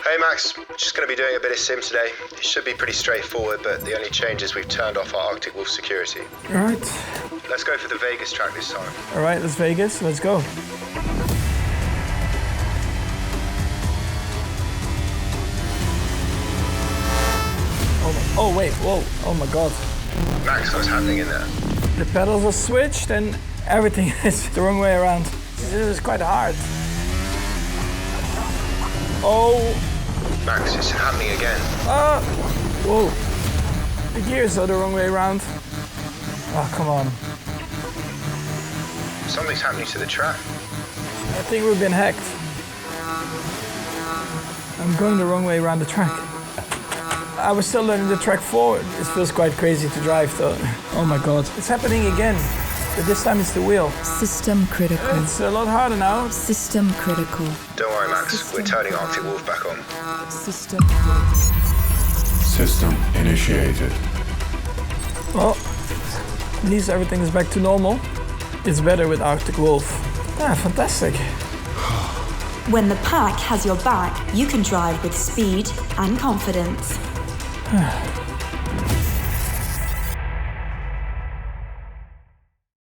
Hey Max, just going to be doing a bit of sim today. It should be pretty straightforward, but the only change is we've turned off our Arctic Wolf security. All right. Let's go for the Vegas track this time. All right, that's Vegas. Let's go. Oh wait, whoa, oh my God. Max, what's happening in there? The pedals are switched and everything is the wrong way around. This is quite hard. Oh. Max, it's happening again. Whoa. The gears are the wrong way around. Oh, come on. Something's happening to the track. I think we've been hacked. I'm going the wrong way around the track. I was still learning the track forward. It feels quite crazy to drive though. Oh my God. It's happening again, but this time it's the wheel. System critical. It's a lot harder now. System critical. Don't worry, Max. We're turning Arctic Wolf back on. System. System initiated. Well, at least everything is back to normal. It's better with Arctic Wolf. Ah, fantastic. When the pack has your back, you can drive with speed and confidence.